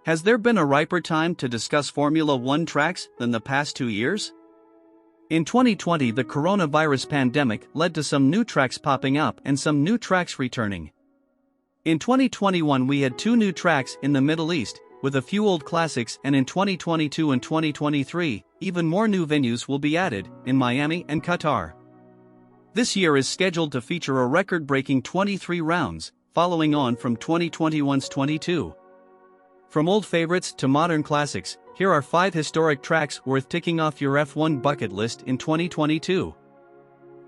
Has there been a riper time to discuss Formula One tracks than the past 2 years? In 2020, the coronavirus pandemic led to some new tracks popping up and some new tracks returning. In 2021, we had 2 new tracks in the Middle East, with a few old classics, and in 2022 and 2023, even more new venues will be added, in Miami and Qatar. This year is scheduled to feature a record-breaking 23 rounds, following on from 2021's 22. From old favorites to modern classics, here are 5 historic tracks worth ticking off your F1 bucket list in 2022.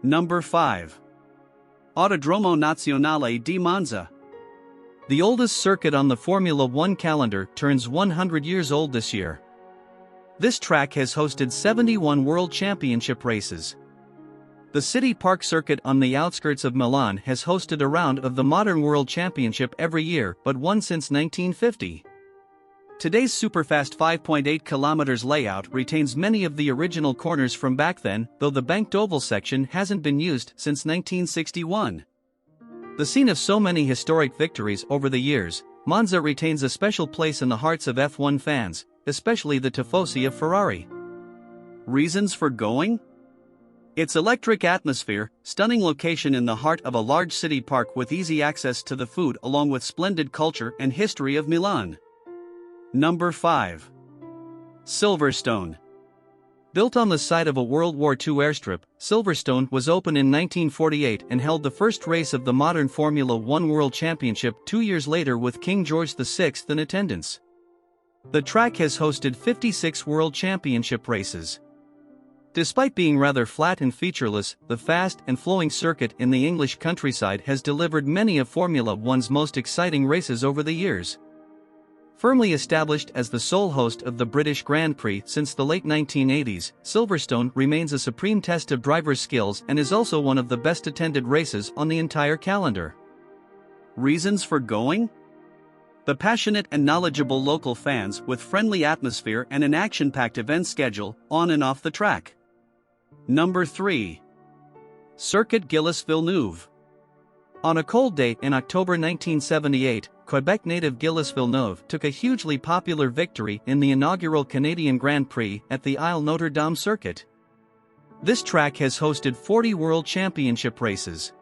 Number 5. Autodromo Nazionale di Monza. The oldest circuit on the Formula One calendar turns 100 years old this year. This track has hosted 71 World Championship races. The City Park circuit on the outskirts of Milan has hosted a round of the modern World Championship every year but one since 1950. Today's superfast 5.8 km layout retains many of the original corners from back then, though the banked oval section hasn't been used since 1961. The scene of so many historic victories over the years, Monza retains a special place in the hearts of F1 fans, especially the tifosi of Ferrari. Reasons for going? Its electric atmosphere, stunning location in the heart of a large city park with easy access to the food along with splendid culture and history of Milan. Number 5. Silverstone. Built on the site of a World War II airstrip, Silverstone was opened in 1948 and held the first race of the modern Formula One World Championship 2 years later with King George VI in attendance. The track has hosted 56 World Championship races. Despite being rather flat and featureless, the fast and flowing circuit in the English countryside has delivered many of Formula One's most exciting races over the years. Firmly established as the sole host of the British Grand Prix since the late 1980s, Silverstone remains a supreme test of drivers' skills and is also one of the best attended races on the entire calendar. Reasons for going? The passionate and knowledgeable local fans with friendly atmosphere and an action-packed event schedule, on and off the track. Number 3. Circuit Gilles Villeneuve. On a cold day in October 1978, Quebec native Gilles Villeneuve took a hugely popular victory in the inaugural Canadian Grand Prix at the Isle Notre Dame circuit. This track has hosted 40 World Championship races.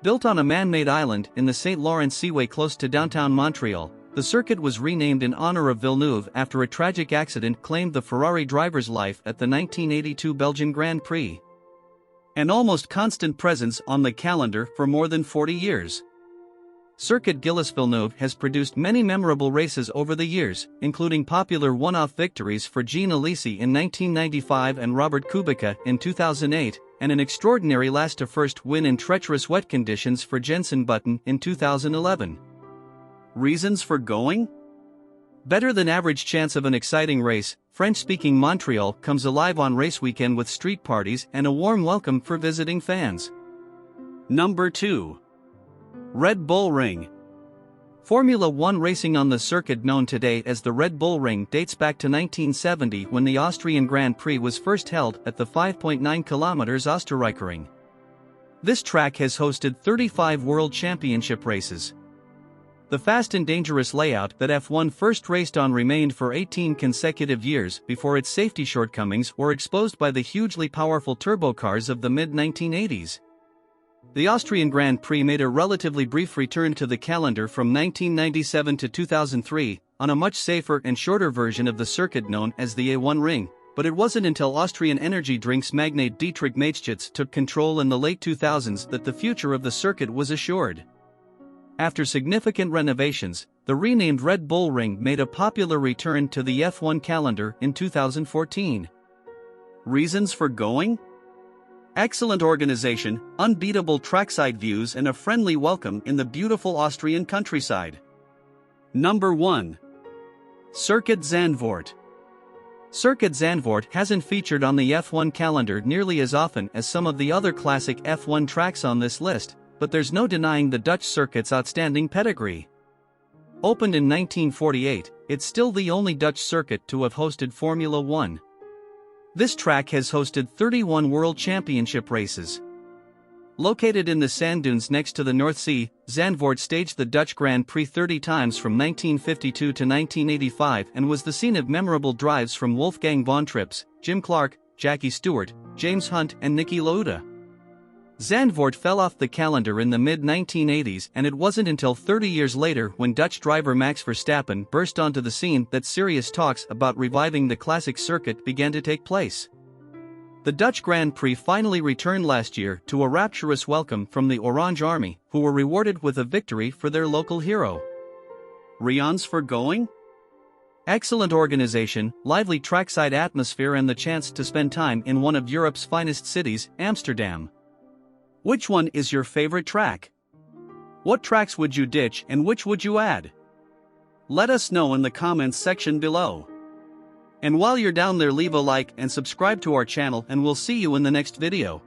Built on a man-made island in the St. Lawrence Seaway close to downtown Montreal, the circuit was renamed in honor of Villeneuve after a tragic accident claimed the Ferrari driver's life at the 1982 Belgian Grand Prix. An almost constant presence on the calendar for more than 40 years. Circuit Gilles Villeneuve has produced many memorable races over the years, including popular one-off victories for Jean Alesi in 1995 and Robert Kubica in 2008, and an extraordinary last-to-first win in treacherous wet conditions for Jenson Button in 2011. Reasons for going? Better than average chance of an exciting race, French-speaking Montreal comes alive on race weekend with street parties and a warm welcome for visiting fans. Number 2. Red Bull Ring. Formula One racing on the circuit known today as the Red Bull Ring dates back to 1970 when the Austrian Grand Prix was first held at the 5.9 km Österreichring. This track has hosted 35 World Championship races. The fast and dangerous layout that F1 first raced on remained for 18 consecutive years before its safety shortcomings were exposed by the hugely powerful turbo cars of the mid-1980s. The Austrian Grand Prix made a relatively brief return to the calendar from 1997 to 2003, on a much safer and shorter version of the circuit known as the A1 Ring, but it wasn't until Austrian energy drinks magnate Dietrich Mateschitz took control in the late 2000s that the future of the circuit was assured. After significant renovations, the renamed Red Bull Ring made a popular return to the F1 calendar in 2014. Reasons for going? Excellent organization, unbeatable trackside views and a friendly welcome in the beautiful Austrian countryside. Number 1. Circuit Zandvoort. Circuit Zandvoort hasn't featured on the F1 calendar nearly as often as some of the other classic F1 tracks on this list, but there's no denying the Dutch circuit's outstanding pedigree. Opened in 1948, it's still the only Dutch circuit to have hosted Formula One. This track has hosted 31 World Championship races. Located in the sand dunes next to the North Sea, Zandvoort staged the Dutch Grand Prix 30 times from 1952 to 1985 and was the scene of memorable drives from Wolfgang von Trips, Jim Clark, Jackie Stewart, James Hunt and Niki Lauda. Zandvoort fell off the calendar in the mid-1980s, and it wasn't until 30 years later when Dutch driver Max Verstappen burst onto the scene that serious talks about reviving the classic circuit began to take place. The Dutch Grand Prix finally returned last year to a rapturous welcome from the Orange Army, who were rewarded with a victory for their local hero. Reasons for going? Excellent organization, lively trackside atmosphere and the chance to spend time in one of Europe's finest cities, Amsterdam. Which one is your favorite track? What tracks would you ditch and which would you add? Let us know in the comments section below. And while you're down there, leave a like and subscribe to our channel, and we'll see you in the next video.